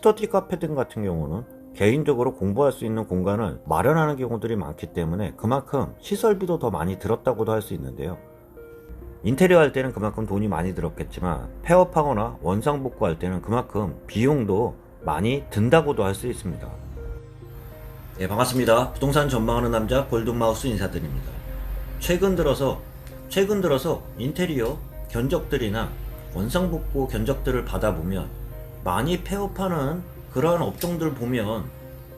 스터디 카페 등 같은 경우는 개인적으로 공부할 수 있는 공간을 마련하는 경우들이 많기 때문에 그만큼 시설비도 더 많이 들었다고도 할 수 있는데요. 인테리어 할 때는 그만큼 돈이 많이 들었겠지만 폐업하거나 원상복구 할 때는 그만큼 비용도 많이 든다고도 할 수 있습니다. 네, 반갑습니다. 부동산 전망하는 남자 골든마우스 인사드립니다. 최근 들어서 인테리어 견적들이나 원상복구 견적들을 받아보면 많이 폐업하는 그러한 업종들 보면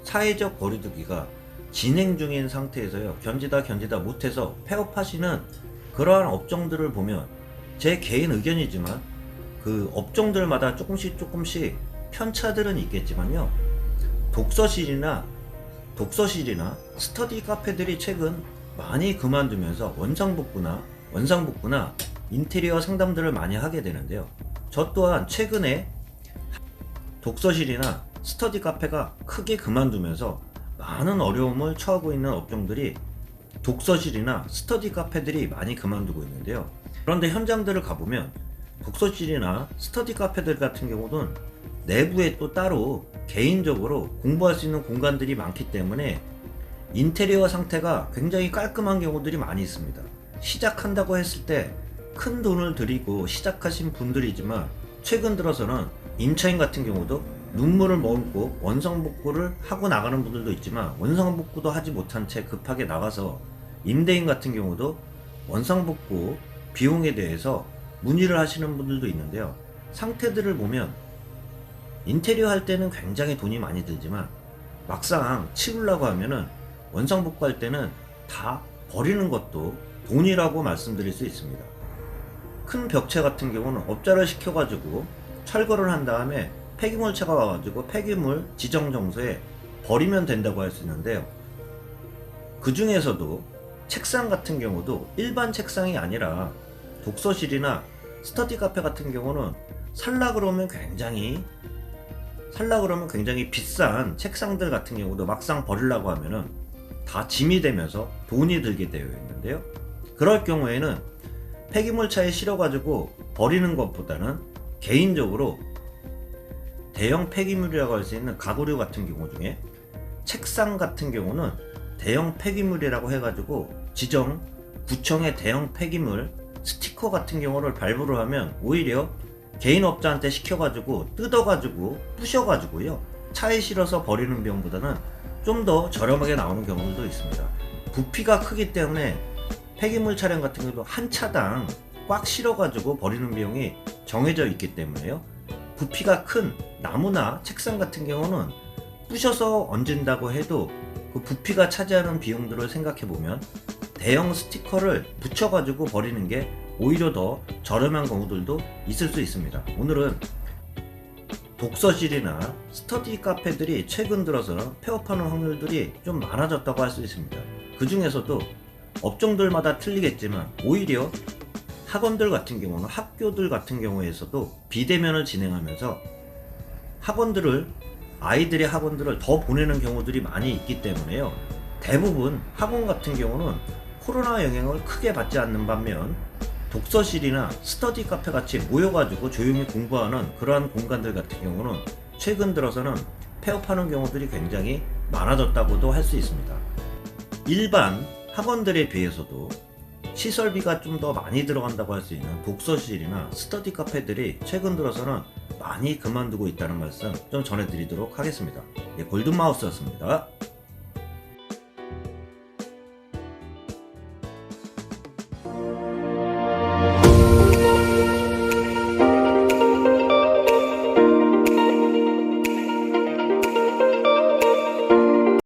사회적 거리두기가 진행 중인 상태에서요, 견디다 못해서 폐업하시는 그러한 업종들을 보면, 제 개인 의견이지만 그 업종들마다 조금씩 편차들은 있겠지만요, 독서실이나 스터디 카페들이 최근 많이 그만두면서 원상복구나 인테리어 상담들을 많이 하게 되는데요. 저 또한 최근에 독서실이나 스터디 카페가 크게 그만두면서 많은 어려움을 처하고 있는 업종들이 독서실이나 스터디 카페들이 많이 그만두고 있는데요. 그런데 현장들을 가보면 독서실이나 스터디 카페들 같은 경우는 내부에 또 따로 개인적으로 공부할 수 있는 공간들이 많기 때문에 인테리어 상태가 굉장히 깔끔한 경우들이 많이 있습니다. 시작한다고 했을 때 큰 돈을 들이고 시작하신 분들이지만 최근 들어서는 임차인 같은 경우도 눈물을 머금고 원상복구를 하고 나가는 분들도 있지만, 원상복구도 하지 못한 채 급하게 나가서 임대인 같은 경우도 원상복구 비용에 대해서 문의를 하시는 분들도 있는데요. 상태들을 보면 인테리어 할 때는 굉장히 돈이 많이 들지만 막상 치우려고 하면은 원상복구 할 때는 다 버리는 것도 돈이라고 말씀드릴 수 있습니다. 큰 벽체 같은 경우는 업자를 시켜가지고 철거를 한 다음에 폐기물차가 와가지고 폐기물 지정 정소에 버리면 된다고 할 수 있는데요. 그 중에서도 책상 같은 경우도 일반 책상이 아니라 독서실이나 스터디 카페 같은 경우는 살라 그러면 굉장히 비싼 책상들 같은 경우도 막상 버리려고 하면은 다 짐이 되면서 돈이 들게 되어 있는데요. 그럴 경우에는 폐기물차에 실어가지고 버리는 것보다는 개인적으로 대형 폐기물이라고 할 수 있는 가구류 같은 경우 중에 책상 같은 경우는 대형 폐기물이라고 해가지고 구청의 대형 폐기물 스티커 같은 경우를 발부를 하면 오히려 개인 업자한테 시켜가지고 뜯어가지고 부셔가지고요, 차에 실어서 버리는 비용보다는 좀 더 저렴하게 나오는 경우도 있습니다. 부피가 크기 때문에 폐기물 차량 같은 경우도 한 차당 꽉 실어가지고 버리는 비용이 정해져 있기 때문에요. 부피가 큰 나무나 책상 같은 경우는 부셔서 얹은다고 해도 그 부피가 차지하는 비용들을 생각해보면 대형 스티커를 붙여가지고 버리는 게 오히려 더 저렴한 경우들도 있을 수 있습니다. 오늘은 독서실이나 스터디 카페들이 최근 들어서 폐업하는 확률들이 좀 많아졌다고 할 수 있습니다. 그 중에서도 업종들마다 틀리겠지만 오히려 학원들 같은 경우는, 학교들 같은 경우에서도 비대면을 진행하면서 아이들의 학원들을 더 보내는 경우들이 많이 있기 때문에요. 대부분 학원 같은 경우는 코로나 영향을 크게 받지 않는 반면 독서실이나 스터디 카페 같이 모여가지고 조용히 공부하는 그러한 공간들 같은 경우는 최근 들어서는 폐업하는 경우들이 굉장히 많아졌다고도 할 수 있습니다. 일반 학원들에 비해서도 시설비가 좀 더 많이 들어간다고 할 수 있는 독서실이나 스터디 카페들이 최근 들어서는 많이 그만두고 있다는 말씀 좀 전해드리도록 하겠습니다. 골든마우스였습니다.